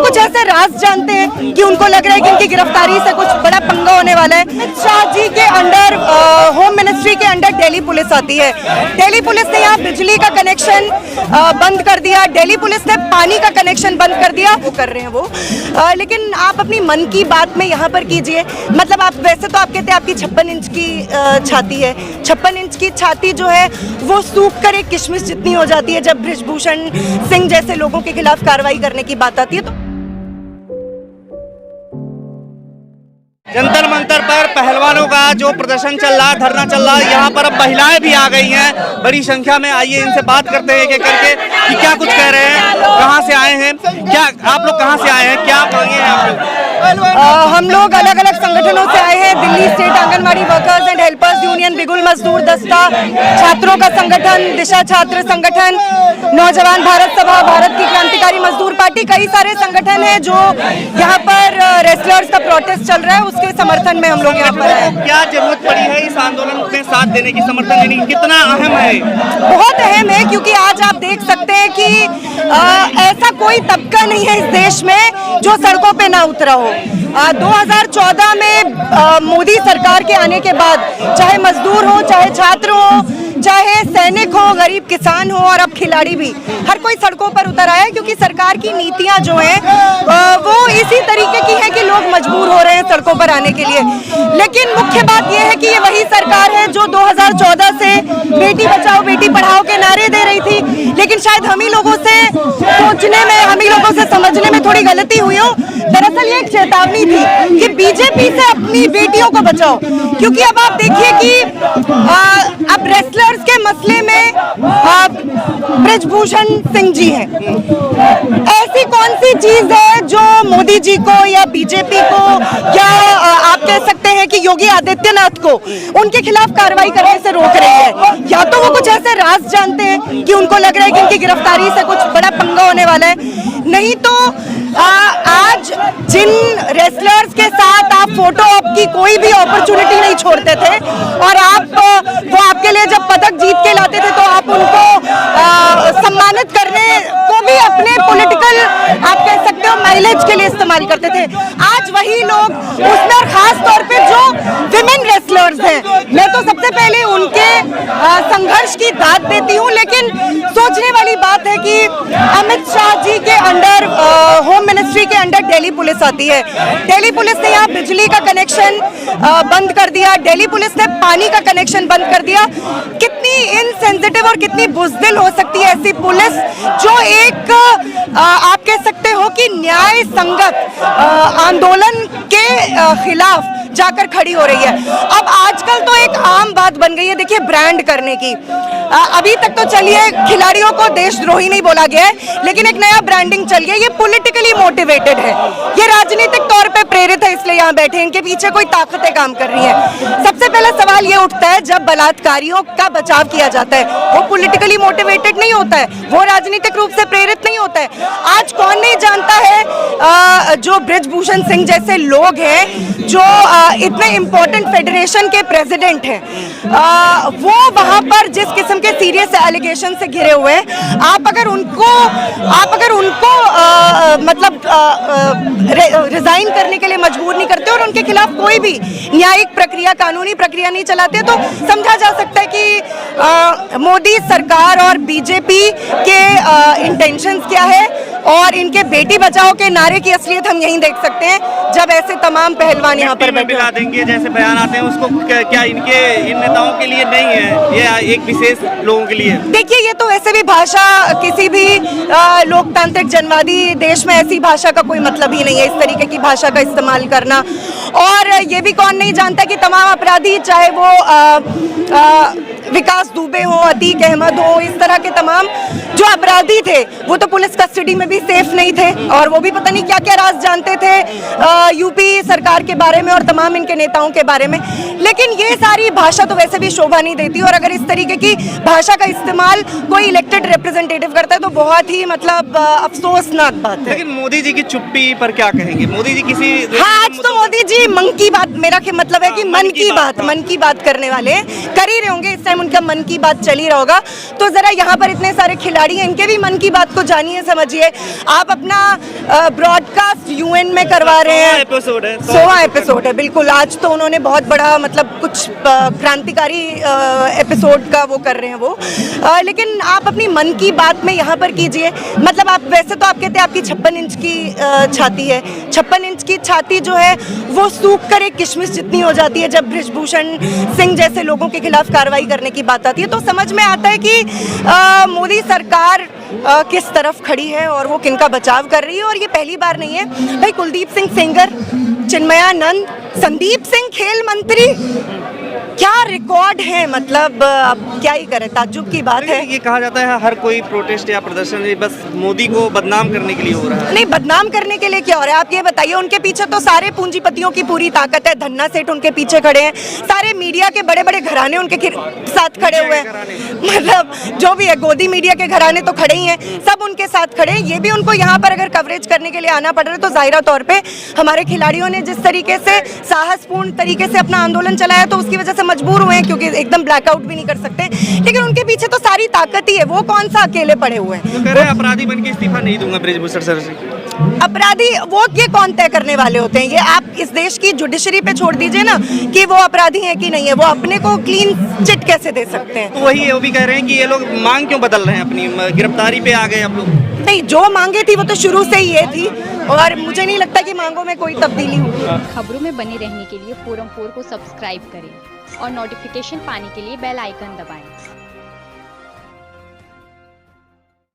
कुछ ऐसे राज जानते हैं कि उनको लग रहा है कि इनकी गिरफ्तारी से कुछ बड़ा पंगा होने वाला है। अमित शाह जी के अंडर होम मिनिस्ट्री के अंडर दिल्ली पुलिस आती है। दिल्ली पुलिस ने यहाँ बिजली का कनेक्शन बंद कर दिया, दिल्ली पुलिस ने पानी का कनेक्शन बंद कर दिया, वो कर रहे हैं वो। लेकिन आप अपनी मन की बात में यहाँ पर कीजिए। मतलब आप वैसे तो आप कहते हैं आपकी 56 इंच की छाती है, 56 इंच की छाती जो है वो सूख कर एक किशमिश जितनी हो जाती है जब बृजभूषण सिंह जैसे लोगों के खिलाफ कार्रवाई करने की बात आती है। तो जंतर मंतर पर पहलवानों का जो प्रदर्शन चल रहा है, धरना चल रहा है, यहाँ पर अब महिलाएं भी आ गई हैं बड़ी संख्या में। आइए इनसे बात करते हैं एक करके कि क्या कुछ कह रहे हैं, कहाँ से आए हैं, क्या आप लोग कहाँ से आए हैं, क्या मांगे हैं आप लोग? हम लोग अलग अलग संगठनों से आए हैं। Delhi state anganwadi workers and helpers union, बिगुल मजदूर दस्ता, छात्रों का संगठन, दिशा छात्र संगठन, नौजवान भारत सभा, भारत की क्रांतिकारी मजदूर पार्टी, कई सारे संगठन हैं जो यहाँ पर रेसलर्स का प्रोटेस्ट चल रहा है उसके समर्थन में हम लोग यहाँ पर हैं। क्या जरूरत पड़ी है इस आंदोलन में साथ देने की, समर्थन देने की, कितना अहम है? बहुत अहम है, क्योंकि आज आप देख सकते हैं कि ऐसा कोई तबका नहीं है इस देश में जो सड़कों पे ना उतरा हो। 2014 में मोदी सरकार के आने के बाद चाहे मजदूर हो, चाहे छात्र हो, चाहे सैनिक हो, गरीब किसान हो और अब खिलाड़ी भी, हर कोई सड़कों पर उतर आया है, क्योंकि सरकार की नीतियां जो हैं वो इसी तरीके की हैं कि लोग मजबूर हो रहे हैं सड़कों पर आने के लिए। लेकिन मुख्य बात यह है कि ये वही सरकार है जो 2014 से बेटी बचाओ बेटी पढ़ाओ के नारे दे रही थी, लेकिन शायद हम ही लोगों से सोचने में, हम ही लोगों से समझने में थोड़ी गलती हुई हो। दरअसल ये एक चेतावनी थी कि बीजेपी से अपनी बेटियों को बचाओ, क्योंकि अब आप देखिए कि अब रेसलर्स के मसले में बृजभूषण सिंह जी हैं। ऐसी कौन सी चीज है जो मोदी जी को या बीजेपी को या आप कह सकते हैं कि योगी आदित्यनाथ को उनके खिलाफ कार्रवाई करने से रोक रही है? या तो वो कुछ ऐसे राज जानते हैं कि उनको लग रहा है कि इनकी गिरफ्तारी से कुछ बड़ा पंगा होने वाला है, नहीं तो आज जिन रेसलर्स के साथ आप फोटो की कोई भी अपॉर्चुनिटी नहीं छोड़ते थे और वो आपके लिए जब पदक जीत के लाते थे तो आप उनको सम्मानित करने को भी अपने पॉलिटिकल, आप कह सकते हो, माइलेज के लिए इस्तेमाल करते थे। आज वही लोग, उसमें और खास तौर पे जो विमेन रेसलर्स हैं, मैं तो सबसे पहले उनके संघर्ष की दाद देती हूँ। लेकिन सोचने वाली बात है कि अमित शाह जी के अंडर होम मिनिस्ट्री के अंडर दिल्ली पुलिस आती है। दिल्ली पुलिस ने यहाँ बिजली का कनेक्शन बंद कर दिया, दिल्ली पुलिस ने पानी का कनेक्शन बंद कर दिया। कितनी इनसेंसिटिव और कितनी बुज़दिल हो सकती है ऐसी पुलिस जो एक आप कह सकते हो कि न्याय संगत आंदोलन के खिलाफ जाकर खड़ी हो रही है। अब आजकल तो एक आम बात बन गई है, देखिए, ब्रांड करने की। अभी तक तो चलिए खिलाड़ियों को देशद्रोही नहीं बोला गया है, लेकिन एक नया ब्रांडिंग चल गया। ये पॉलिटिकली मोटिवेटेड है, ये राजनीतिक तौर पे प्रेरित है, इसलिए यहाँ बैठे, इनके पीछे कोई ताकतें काम कर रही हैं। सबसे पहला सवाल ये उठता है, जब बलात्कारियों का बचाव किया जाता है, वो पॉलिटिकली मोटिवेटेड नहीं होता है, वो राजनीतिक रूप से प्रेरित नहीं होता है। आज कौन नहीं जानता है जो बृजभूषण सिंह जैसे लोग हैं, जो इतने इम्पोर्टेंट फेडरेशन के प्रेसिडेंट हैं, वो वहां पर जिस किस्म के सीरियस एलिगेशन से घिरे हुए हैं, आप अगर उनको मतलब रिजाइन करने के लिए मजबूर नहीं करते और उनके खिलाफ कोई भी न्यायिक प्रक्रिया, कानूनी प्रक्रिया नहीं चलाते, तो समझा जा सकता है कि मोदी सरकार और बीजेपी के इंटेंशंस क्या है। और इनके बेटी बचाओ के नारे की असलियत हम यहीं देख सकते हैं जब ऐसे तमाम पहलवान यहाँ पर बैठे मिला देंगे जैसे बयान आते हैं, उसको क्या इन नेताओं के लिए नहीं है, ये एक विशेष लोगों के लिए? देखिए, ये तो वैसे भी भाषा, किसी भी लोकतांत्रिक जनवादी देश में ऐसी भाषा का कोई मतलब ही नहीं है, इस तरीके की भाषा का इस्तेमाल करना। और ये भी कौन नहीं जानता कि तमाम अपराधी, चाहे वो विकास दुबे हो, अतीक अहमद हो, इस तरह के तमाम जो अपराधी थे, वो तो पुलिस कस्टडी में भी सेफ नहीं थे और वो भी पता नहीं क्या क्या राज जानते थे यूपी सरकार के बारे में और तमाम इनके नेताओं के बारे में। लेकिन ये सारी भाषा तो वैसे भी शोभा नहीं देती, और अगर इस तरीके की भाषा का इस्तेमाल कोई इलेक्टेड रिप्रेजेंटेटिव करता है तो बहुत ही मतलब अफसोसनाक बात है। लेकिन मोदी जी की चुप्पी पर क्या कहेंगे? मोदी जी किसी, हाँ, आज तो मोदी जी मन की बात, मेरा मतलब है कि मन की बात करने वाले कर ही रहे होंगे, इस टाइम उनका मन की बात चल ही रहा होगा। तो जरा यहाँ पर इतने सारे खिलाड़ी हैं, इनके भी मन की बात को जानिए, समझिए। आप अपना ब्रॉडकास्ट यूएन में करवा रहे हैं, 100वां एपिसोड है, बिल्कुल। आज तो उन्होंने बहुत बड़ा मतलब कुछ क्रांतिकारी एपिसोड का वो कर रहे हैं वो, लेकिन आप अपनी मन की बात में यहाँ पर कीजिए। मतलब आप वैसे तो आप कहते हैं आपकी 56 इंच की छाती है, 56 इंच की छाती जो है वो सूख कर एक किशमिश जितनी हो जाती है जब बृजभूषण सिंह जैसे लोगों के खिलाफ कार्रवाई करने की बात आती है। तो समझ में आता है कि मोदी सरकार किस तरफ खड़ी है और वो किनका बचाव कर रही है। और ये पहली बार नहीं है भाई, कुलदीप सिंह सेंगर, चिन्मयानंद, संदीप सिंह खेल मंत्री, क्या रिकॉर्ड है। मतलब अब क्या ही करें, ताज्जुब की बात है। ये कहा जाता है हर कोई प्रोटेस्ट या प्रदर्शन बस मोदी को बदनाम करने के लिए हो रहा है। नहीं, बदनाम करने के लिए क्या हो रहा है आप ये बताइए। उनके पीछे तो सारे पूंजीपतियों की पूरी ताकत है, धन्ना सेठ उनके पीछे खड़े हैं, सारे मीडिया के बड़े बड़े घराने उनके साथ खड़े हुए हैं। मतलब जो भी है, गोदी मीडिया के घराने तो खड़े ही हैं, सब उनके साथ खड़े हैं। ये भी उनको यहाँ पर अगर कवरेज करने के लिए आना पड़ रहा है तो जाहिर तौर पे हमारे खिलाड़ियों ने जिस तरीके से साहसपूर्ण तरीके से अपना आंदोलन चलाया तो उसकी वजह से मजबूर हुए हैं, क्योंकि एकदम ब्लैकआउट भी नहीं कर सकते। लेकिन उनके पीछे तो सारी ताकत ही है, वो कौन सा अकेले पड़े हुए हैं। तो कह रहे हैं अपराधी बन के इस्तीफा नहीं दूंगा बृजभूषण सर से। अपराधी वो ये कौन तय करने वाले होते हैं? ये आप इस देश की जुडिशरी पे छोड़ दीजिए ना कि वो अपराधी है कि नहीं है। वो अपने को क्लीन चिट कैसे दे सकते हैं? तो वही वो भी कह रहे हैं कि ये लोग मांग क्यों बदल रहे हैं, अपनी गिरफ्तारी पे आ गए अब लोग। नहीं, जो मांगे थी वो तो शुरू से ही ये थी और मुझे नहीं लगता कि मांगों में कोई तब्दीली होगी। खबरों में बने रहने के लिए फोरम 4 को सब्सक्राइब करें और नोटिफिकेशन पाने के लिए बेल आइकन दबाएं।